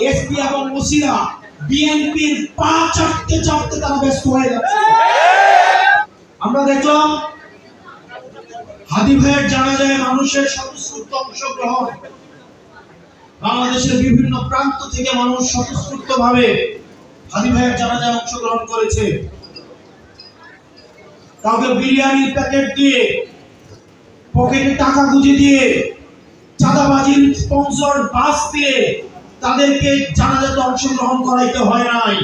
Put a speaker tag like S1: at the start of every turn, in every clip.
S1: SP এবং ওসিরা বিএনপির পা চাটতে চাটতে তারা ব্যস্ত হয়ে যাচ্ছে। আমরা দেখলাম হাদি ভাইয়ের জানাজায় মানুষের স্বতঃস্ফূর্ত অংশগ্রহণ। বাংলাদেশের বিভিন্ন প্রান্ত থেকে মানুষ স্বতঃস্ফূর্তভাবে হাদি ভাইয়ের জানাজায় অংশগ্রহণ করেছে। কাউকে বিরিয়ানির প্যাকেট দিয়ে, পকেটে টাকা গুঁজে দিয়ে, চাঁদাবাজির স্পন্সর বাস দিয়ে তাদেরকে জানাজাতে অংশগ্রহণ করাইতে হয় নাই।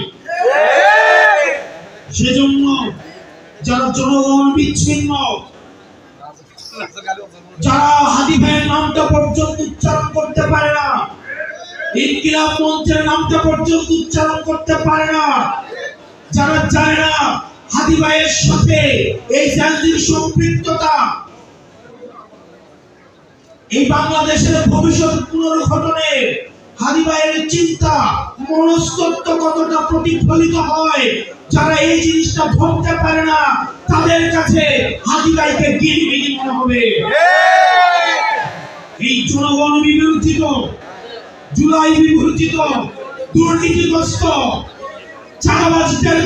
S1: সেজন্য যারা জনগণ বিচ্ছিন্ন, যারা হাদি ভাইয়ের নামটা পর্যন্ত উচ্চারণ করতে পারে না, ইনকিলাব মঞ্চের নামটা পর্যন্ত উচ্চারণ করতে পারে না, যারা জানে না হাদি ভাইয়ের সাথে এই জাতির সম্পৃক্ততা, এই বাংলাদেশের ভবিষ্যৎ পুনর্গঠনে হাদি ভাইয়ের চিন্তা মনস্তত্ত্ব কতটা প্রতিফলিত হয়, যারা এই জিনিসটা ভাবতে পারে না তাদের কাছে হাদি ভাইকে গিরিগিরি মনে হবে। এই জনগণ বিবর্তিত, জুলাই বিবর্তিত, দুর্নীতিগ্রস্ত, চাঁদাবাজদের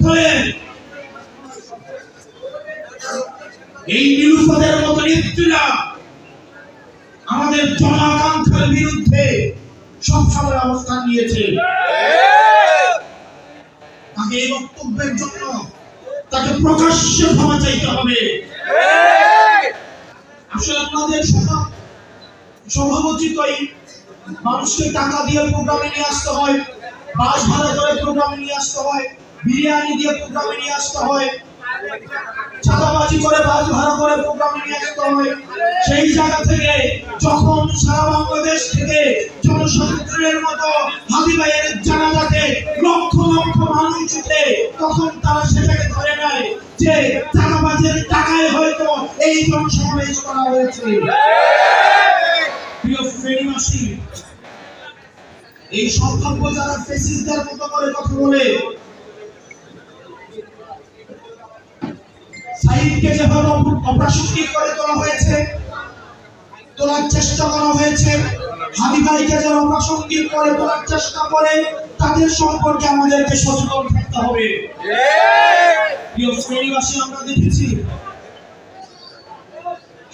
S1: দলে এই নিরুপদের মতো নেত্রীরা আমাদের জনাকাঙ্ক্ষার বিরুদ্ধে সবসময় অবস্থান নিয়েছে। তাকে এই বক্তব্যের জন্য তাকে প্রকাশ্যে ক্ষমা চাইতে হবে। আসলে আপনাদের স্বভাবচিতই মানুষকে টাকা দিয়ে প্রোগ্রামে নিয়ে আসতে হয়, বাস ভাড়া করে প্রোগ্রামে নিয়ে আসতে হয়, বিরিয়ানি দিয়ে প্রোগ্রামে নিয়ে আসতে হয়, চাঁদাবাজি করে বাস ভাড়া করে প্রোগ্রামে নিয়ে আসতে হয়। সেই জায়গা থেকে যখন সারা বাংলাদেশ থেকে জনসাধারণের মতো হাদি ভাইয়ের জানাজাতে লক্ষ লক্ষ মানুষ উঠে, তখন তারা সেটাকে ধরে নেয় যে চাঁদাবাজের টাকায় হয়তো এই জনসমাবেশ করা হয়েছে। প্রিয় ফেনীবাসী, এই সম্ভাব্য যারা ফেসিস্টদের মতো করে কথা বলে, সাইদকে যেভাবে অপ্রাসঙ্গিক করে তোলা হয়েছে, তোলার চেষ্টা করা হয়েছে, হাদি ভাইকে যারা অপ্রাসঙ্গিক করে তোলার চেষ্টা করে, তাদের সম্পর্কে আমাদেরকে সচেতন থাকতে হবে। প্রিয় ফেনীবাসী, আমরা দেখেছি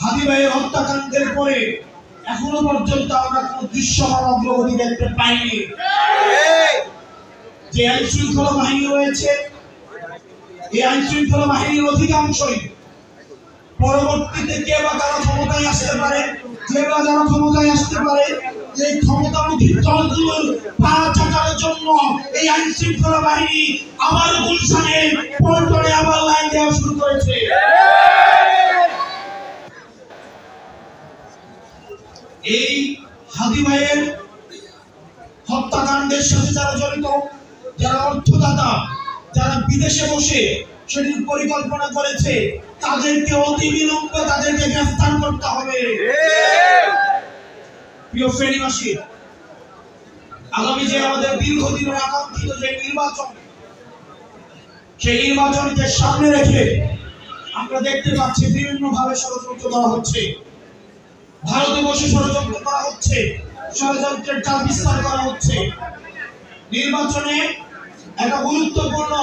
S1: হাদি ভাইয়ের হত্যাকাণ্ডের পরে এখনো পর্যন্ত আমরা কোন দৃশ্যমান অগ্রগতি দেখতে পাইনি। যে আইন শৃঙ্খলা বাহিনী রয়েছে, এই আইন শৃঙ্খলা বাহিনীর অধিকাংশই পরবর্তীতে কে বা যারা ক্ষমতায় আসতে পারে, যে বা যারা ক্ষমতায় আসতে পারে, এই ক্ষমতামুখী দলগুলোর পা চাটার জন্য এই আইন শৃঙ্খলা বাহিনী আবার গুলশানে পল্টনে আবার লাইন দেওয়া শুরু করেছে। এই হাদি ভাইয়ের হত্যাকাণ্ডের সাথে যারা জড়িত, যারা অর্থদাতা, যারা বিদেশে বসে সেটির পরিকল্পনা করেছে, তাদেরকে অতি বিলম্বে তাদেরকে গ্রেফতার করতে হবে। প্রিয় ফেনীবাসী, আগামী যে আমাদের দীর্ঘদিনের আকাঙ্ক্ষিত যে নির্বাচন, সেই নির্বাচনকে সামনে রেখে আমরা দেখতে পাচ্ছি বিভিন্ন ভাবে ষড়যন্ত্র করা হচ্ছে। ভারতে বসে ষড়যন্ত্র করা হচ্ছে, ষড়যন্ত্রের জাল বিস্তার করা হচ্ছে। নির্বাচনে একটা গুরুত্বপূর্ণ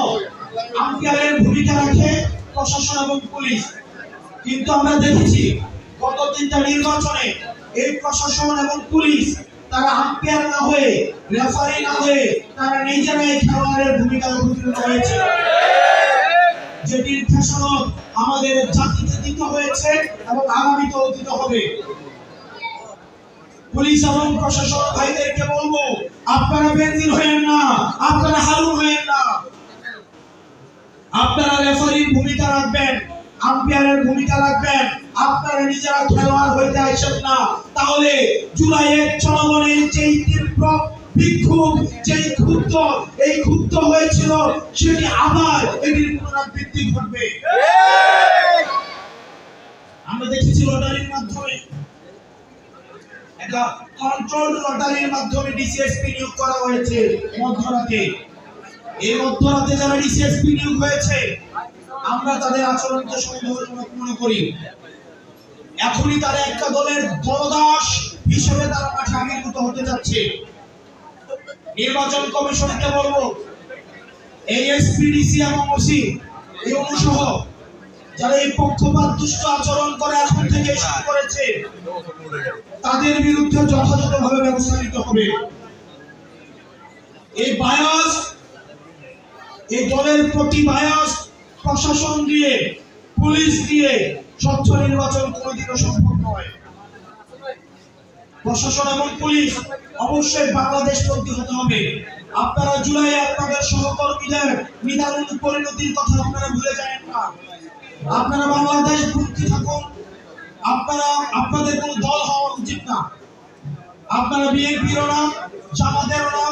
S1: আম্পায়ারের ভূমিকা রাখে প্রশাসন এবং পুলিশ, কিন্তু আমরা দেখেছি গত তিনটা নির্বাচনে এই প্রশাসন এবং পুলিশ তারা আম্পায়ার না হয়ে, রেফারি না হয়ে, তারা নিজেরাই খেলোয়াড়ের ভূমিকা অবতীর্ণ হয়েছে, যেটির খেসারত আমাদের জাতিকে দিতে হয়েছে এবং আগামীতেও দিতে হবে। পুলিশ এবং প্রশাসন ভাইদেরকে বলবো, আপনারা বেনজির হয়েন না, আপনারা হারুন হয়েন না, আপনারা রেফারির ভূমিকা রাখবেন, আম্পায়ারের ভূমিকা রাখবেন, আপনারা নিজেরা খেলোয়াড় হইতে আসেন না। তাহলে জুলাইয়ের জনগণের যেই তীব্র বিক্ষোভ, যেই ক্ষুব্ধ হয়েছিল, সেটি আবার এটির পুনরাবৃত্তি ঘটবে। আমরা দেখেছি লটারির মাধ্যমে, একটা কন্ট্রোলড লটারির মাধ্যমে ডিসিএসপি নিয়োগ করা হয়েছে মধ্যরাতে। এই মধ্যরাতে যারা ডিসিএসপি নিয়োগ হয়েছে, আমরা তাদের আচরণকে সন্দেহজনক মনে করি। এখনই তারা একটা দলের দলদাস হিসেবে তারা মাঠে আবির্ভূত হতে যাচ্ছে। নির্বাচন কমিশনকে বলবো এই এসপিডিসি এবং ওসি এই অনুসহ যারা এই পক্ষপাত দুষ্ট আচরণ করে এখন থেকে শুরু করেছে তাদের বিরুদ্ধে যথাযথভাবে ব্যবস্থা নিতে হবে। এই বায়াস, এই দলের প্রতি বায়াস প্রশাসন দিয়ে, পুলিশ দিয়ে স্বচ্ছ নির্বাচন কোনোদিনও সম্ভব নয়। প্রশাসন এবং পুলিশ অবশ্যই বাংলাদেশপন্থী হতে হবে। আপনারা জুলাই আপনাদের সহকর্মীদের নিদারুণ পরিণতির কথা আপনারা ভুলে যাবেন না। আপনারা বাংলাদেশ পন্থী থাকুন। আপনারা আপনাদের কোনো দল হওয়া উচিত না। আপনারা বিএনপিরও না, জামাতেরও না,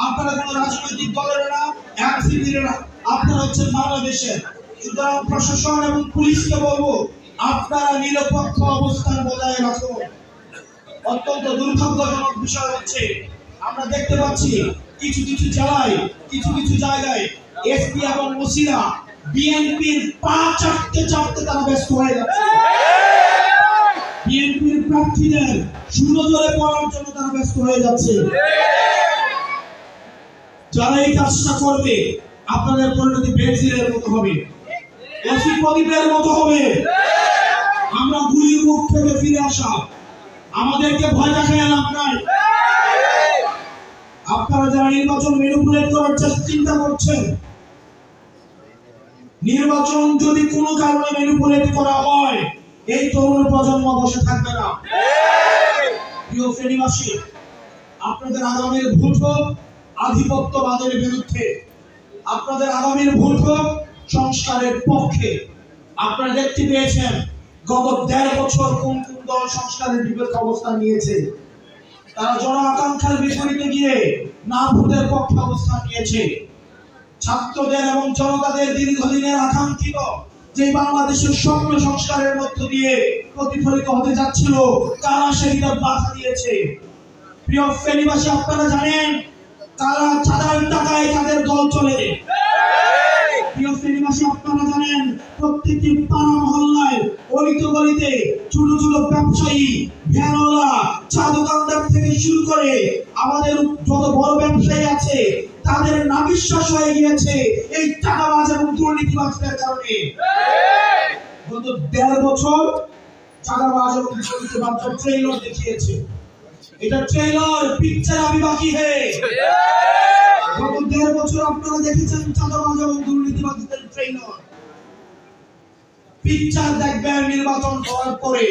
S1: আপনারা কোনো রাজনৈতিক দলের না, এনসিপির না, আপনারা হচ্ছেন বাংলাদেশের। সুতরাং প্রশাসন এবং পুলিশকে বলবো আপনারা নিরপেক্ষ অবস্থান বজায় রাখুন। অত্যন্ত দুর্ভাগ্যজনক বিষয় হচ্ছে আমরা দেখতে পাচ্ছি কিছু কিছু জেলায়, কিছু কিছু জায়গায় এসপি এবং ওসিরা বিএনপির পা চাটতে চাটতে তারা ব্যস্ত হয়ে যাচ্ছে। বিএনপির প্রার্থীদের সুনজরে পড়ার জন্য তারা ব্যস্ত হয়ে যাচ্ছে। যারা এই কাজটা করবে আপনাদের পরিণতি বেনজিরের মতো হবে, ওসি প্রদীপের মতো হবে। আমরা গুলির মুখ থেকে ফিরে আসা, আমাদেরকে ভয় দেখায় লাভ নাই। আপনারা যারা নির্বাচন ম্যানিপুলেট করার চিন্তা করছেন, নির্বাচন যদি কোনো কারণে ম্যানিপুলেট করা হয় এই তরুণ প্রজন্ম বসে থাকবে না। প্রিয় ফেনীবাসী, আপনাদের আগামীর ভোট হোক আধিপত্যবাদের বিরুদ্ধে, আপনাদের আগামীর ভোট হোক সংস্কারের পক্ষে। আপনারা দেখতে পেয়েছেন গত ১.৫ বছর কোন কোন দল সংস্কারের বিপক্ষে অবস্থান নিয়েছে। তারা জন আকাঙ্ক্ষার বিপরীতে গিয়ে না ভোটের পক্ষে অবস্থান নিয়েছে। ছাত্রদের এবং জনতাদের দীর্ঘদিনের আকাঙ্ক্ষিত যে বাংলাদেশের স্বপ্ন সংস্কারের মধ্য দিয়ে প্রতিফলিত হতে যাচ্ছিল তারা সেটা বাধা দিয়েছে। প্রিয় ফেনীবাসী, আপনারা জানেন কারা চাঁদার টাকায় তাদের দল চলে। প্রিয় ফেনীবাসী, আপনারা জানেন প্রত্যেকটি পাড়া মহল্লায় অলিতে গলিতে ছোট ছোট ব্যবসায়ী, ভ্যানওয়ালা, চা দোকানদার থেকে শুরু করে আমাদের যত বড় ব্যবসায়ী আছে তাদের নাবিশ্বাস হয়ে গিয়েছে এই টাকাবাজ এবং দুর্নীতিবাজদের কারণে। গত ১.৫ বছর টাকাবাজ এবং দুর্নীতিবাজদের ট্রেইলার দেখিয়েছে। এটা ট্রেইলার, পিকচার আমি বাকি হে। গত ১.৫ বছর আপনারা দেখেছেন চাঁদাবাজ এবং দুর্নীতিবাজদের ট্রেইলার। পিকচার দেখবেন নির্বাচন করার পরে।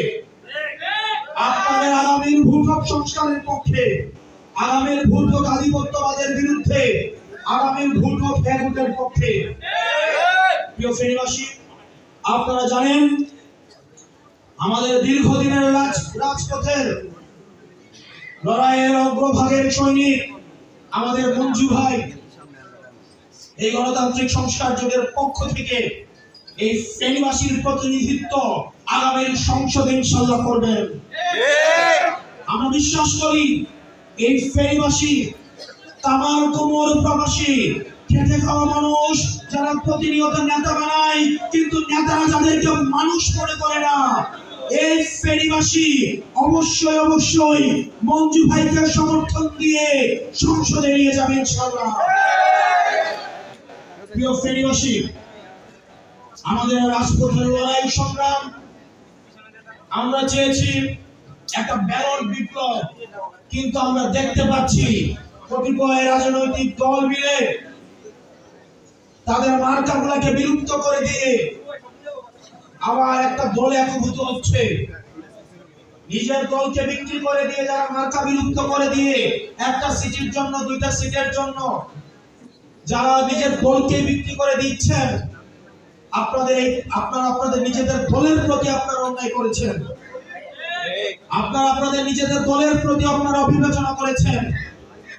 S1: আপনাদের আগামীর ভোট সংস্কারের পক্ষে, আগামীর ভোট আধিপত্যবাদের বিরুদ্ধে, আগামীর ভোট ভোটের পক্ষে। প্রিয় ফেনীবাসী, আপনারা জানেন আমাদের দীর্ঘদিনের রাজপথের লড়াইয়ের অগ্রভাগের সৈনিক আমাদের মঞ্জু ভাই এই গণতান্ত্রিক সংস্কার যুগের পক্ষ থেকে এই ফেনীবাসীর প্রতিনিধিত্ব আগামীর সংসদে ইনশাআল্লাহ করবেন। আমরা বিশ্বাস করি এই ফেনীবাসী কামার কোমর প্রবাসী খেটে খাওয়া মানুষ যারা প্রতিনিয়ত নেতা বানায় কিন্তু নেতারা যাদেরকে মানুষ মনে করে না, এই ফেনীবাসী অবশ্যই অবশ্যই মঞ্জু ভাইকে সমর্থন দিয়ে সংসদে নিয়ে যাবে ইনশাআল্লাহ। প্রিয় ফেনীবাসী, আমাদের রাজপথের লড়াই সংগ্রাম, আমরা চেয়েছি একটা ব্যালট বিপ্লব, কিন্তু আমরা দেখতে পাচ্ছি কতিপয় রাজনৈতিক দল মিলে তাদের মার্কাগুলোকে বিলুপ্ত করে দিয়ে আবার একটা দলে একভূত হচ্ছে। নিজের দলকে বিক্রি করে দিয়ে যারা মার্কা বিলুপ্ত করে দিয়ে একটা সিটের জন্য, 2টা সিটের জন্য যারা নিজের দলকে বিক্রি করে দিচ্ছেন, আপনারা আপনাদের নিজেদের দলের প্রতি আপনারা অন্যায় করেছেন। আপনারা আপনাদের নিজেদের দলের প্রতি আপনারা অবিবেচনা করেছেন।